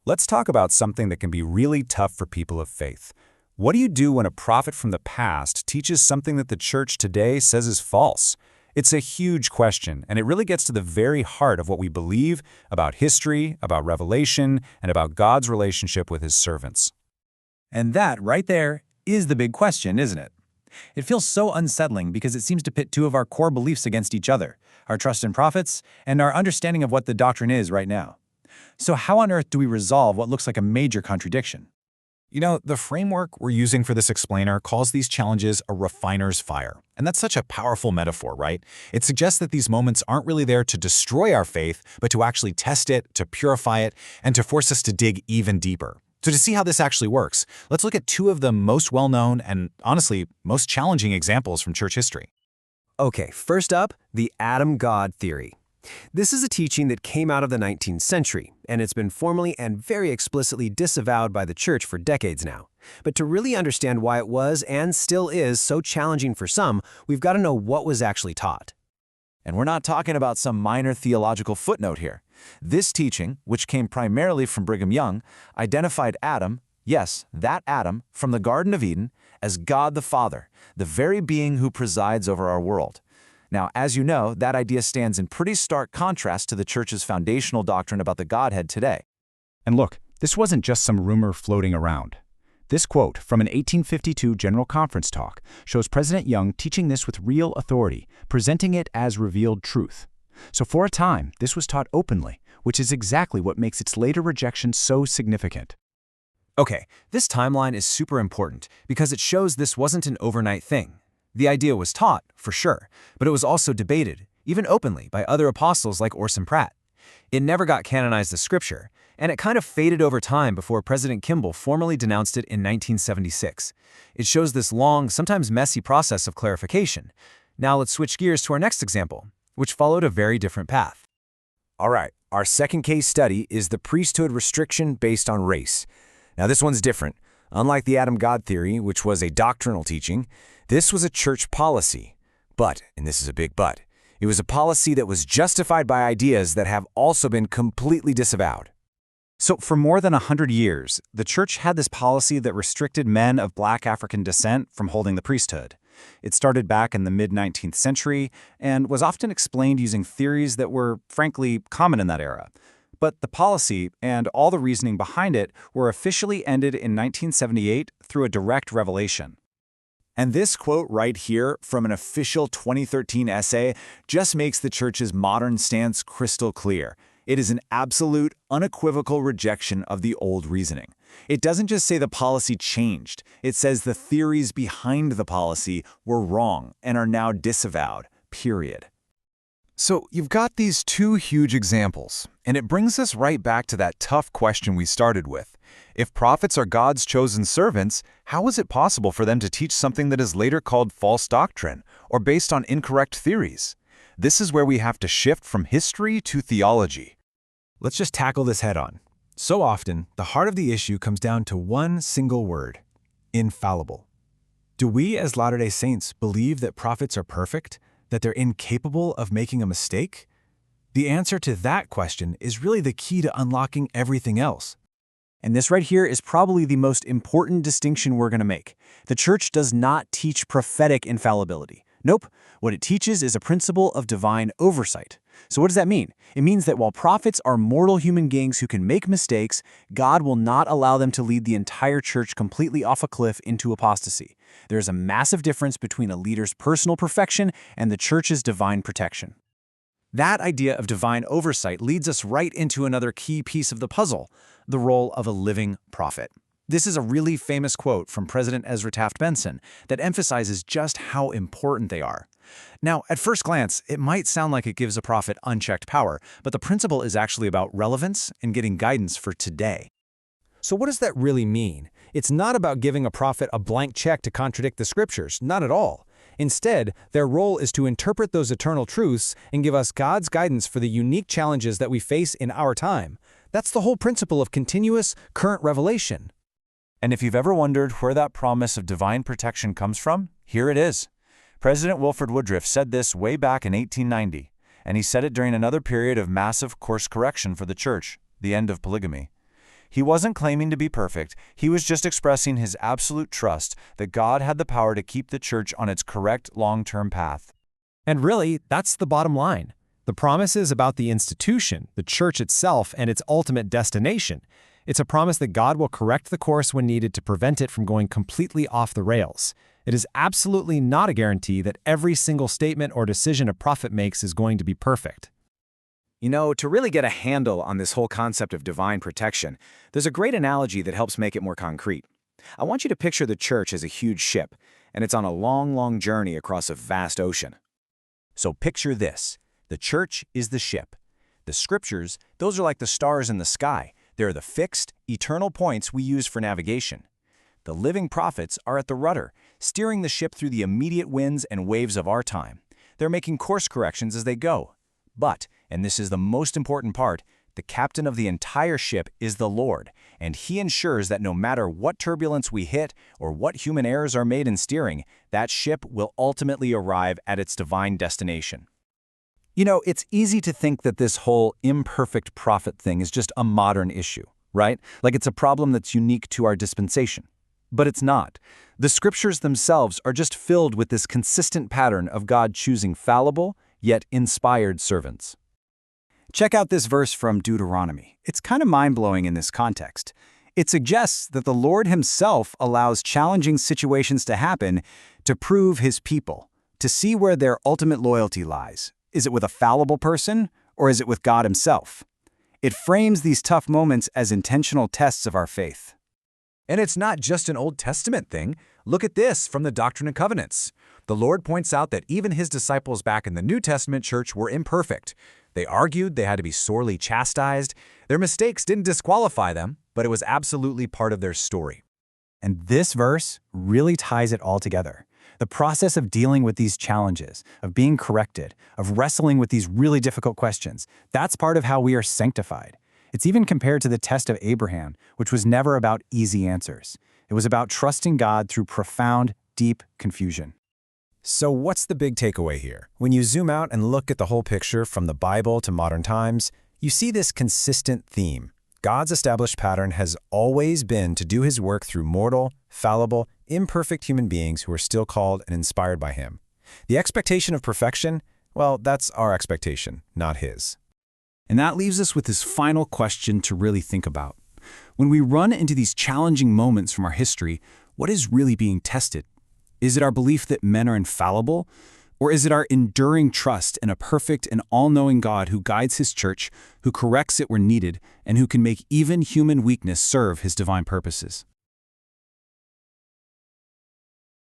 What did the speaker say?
Let's talk about something that can be really tough for people of faith. What do you do when a prophet from the past teaches something that the church today says is false? It's a huge question, and it really gets to the very heart of what we believe about history, about revelation, and about God's relationship with his servants. And that, right there, is the big question, isn't it? It feels so unsettling because it seems to pit two of our core beliefs against each other, our trust in prophets and our understanding of what the doctrine is right now. So how on earth do we resolve what looks like a major contradiction? The framework we're using for this explainer calls these challenges a refiner's fire. And that's such a powerful metaphor, right? It suggests that these moments aren't really there to destroy our faith, but to actually test it, to purify it, and to force us to dig even deeper. So to see how this actually works, let's look at two of the most well-known and, honestly, most challenging examples from church history. Okay, first up, the Adam-God theory. This is a teaching that came out of the 19th century, and it's been formally and very explicitly disavowed by the church for decades now. But to really understand why it was and still is so challenging for some, we've got to know what was actually taught. And we're not talking about some minor theological footnote here. This teaching, which came primarily from Brigham Young, identified Adam, yes, that Adam, from the Garden of Eden, as God the Father, the very being who presides over our world. Now, as you know, that idea stands in pretty stark contrast to the church's foundational doctrine about the Godhead today. And look, this wasn't just some rumor floating around. This quote from an 1852 General Conference talk shows President Young teaching this with real authority, presenting it as revealed truth. So for a time, this was taught openly, which is exactly what makes its later rejection so significant. Okay, this timeline is super important because it shows this wasn't an overnight thing. The idea was taught, for sure, but it was also debated, even openly, by other apostles like Orson Pratt. It never got canonized as scripture, and it kind of faded over time before President Kimball formally denounced it in 1976. It shows this long, sometimes messy process of clarification. Now let's switch gears to our next example, which followed a very different path. All right, our second case study is the priesthood restriction based on race. Now this one's different. Unlike the Adam-God theory, which was a doctrinal teaching, this was a church policy. But, and this is a big but, it was a policy that was justified by ideas that have also been completely disavowed. So for more than 100 years, the church had this policy that restricted men of Black African descent from holding the priesthood. It started back in the mid-19th century and was often explained using theories that were, frankly, common in that era. But the policy and all the reasoning behind it were officially ended in 1978 through a direct revelation. And this quote right here from an official 2013 essay just makes the church's modern stance crystal clear. It is an absolute, unequivocal rejection of the old reasoning. It doesn't just say the policy changed. It says the theories behind the policy were wrong and are now disavowed, period. So you've got these two huge examples, and it brings us right back to that tough question we started with. If prophets are God's chosen servants, how is it possible for them to teach something that is later called false doctrine or based on incorrect theories? This is where we have to shift from history to theology. Let's just tackle this head-on. So often, the heart of the issue comes down to one single word: infallible. Do we as Latter-day Saints believe that prophets are perfect, that they're incapable of making a mistake? The answer to that question is really the key to unlocking everything else. And this right here is probably the most important distinction we're going to make. The church does not teach prophetic infallibility. Nope, what it teaches is a principle of divine oversight. So what does that mean? It means that while prophets are mortal human beings who can make mistakes, God will not allow them to lead the entire church completely off a cliff into apostasy. There is a massive difference between a leader's personal perfection and the church's divine protection. That idea of divine oversight leads us right into another key piece of the puzzle: the role of a living prophet. This is a really famous quote from President Ezra Taft Benson that emphasizes just how important they are. Now, at first glance, it might sound like it gives a prophet unchecked power, but the principle is actually about relevance and getting guidance for today. So what does that really mean? It's not about giving a prophet a blank check to contradict the scriptures, not at all. Instead, their role is to interpret those eternal truths and give us God's guidance for the unique challenges that we face in our time. That's the whole principle of continuous, current revelation. And if you've ever wondered where that promise of divine protection comes from, here it is. President Wilford Woodruff said this way back in 1890, and he said it during another period of massive course correction for the church, the end of polygamy. He wasn't claiming to be perfect, he was just expressing his absolute trust that God had the power to keep the church on its correct long-term path. And really, that's the bottom line. The promise is about the institution, the church itself, and its ultimate destination. It's a promise that God will correct the course when needed to prevent it from going completely off the rails. It is absolutely not a guarantee that every single statement or decision a prophet makes is going to be perfect. You know, to really get a handle on this whole concept of divine protection, there's a great analogy that helps make it more concrete. I want you to picture the church as a huge ship, and it's on a long, long journey across a vast ocean. So picture this. The church is the ship. The scriptures, those are like the stars in the sky. They're the fixed, eternal points we use for navigation. The living prophets are at the rudder, steering the ship through the immediate winds and waves of our time. They're making course corrections as they go. But, and this is the most important part, the captain of the entire ship is the Lord, and he ensures that no matter what turbulence we hit or what human errors are made in steering, that ship will ultimately arrive at its divine destination. You know, it's easy to think that this whole imperfect prophet thing is just a modern issue, right? Like it's a problem that's unique to our dispensation. But it's not. The scriptures themselves are just filled with this consistent pattern of God choosing fallible, yet inspired servants. Check out this verse from Deuteronomy. It's kind of mind-blowing in this context. It suggests that the Lord himself allows challenging situations to happen to prove his people, to see where their ultimate loyalty lies. Is it with a fallible person, or is it with God himself? It frames these tough moments as intentional tests of our faith. And it's not just an Old Testament thing. Look at this from the Doctrine and Covenants. The Lord points out that even his disciples back in the New Testament church were imperfect. They argued, they had to be sorely chastised. Their mistakes didn't disqualify them, but it was absolutely part of their story. And this verse really ties it all together. The process of dealing with these challenges, of being corrected, of wrestling with these really difficult questions, that's part of how we are sanctified. It's even compared to the test of Abraham, which was never about easy answers. It was about trusting God through profound, deep confusion. So what's the big takeaway here? When you zoom out and look at the whole picture from the Bible to modern times, you see this consistent theme. God's established pattern has always been to do his work through mortal, fallible, imperfect human beings who are still called and inspired by him. The expectation of perfection, well, that's our expectation, not his. And that leaves us with this final question to really think about. When we run into these challenging moments from our history, what is really being tested? Is it our belief that men are infallible? Or is it our enduring trust in a perfect and all-knowing God who guides his church, who corrects it where needed, and who can make even human weakness serve his divine purposes?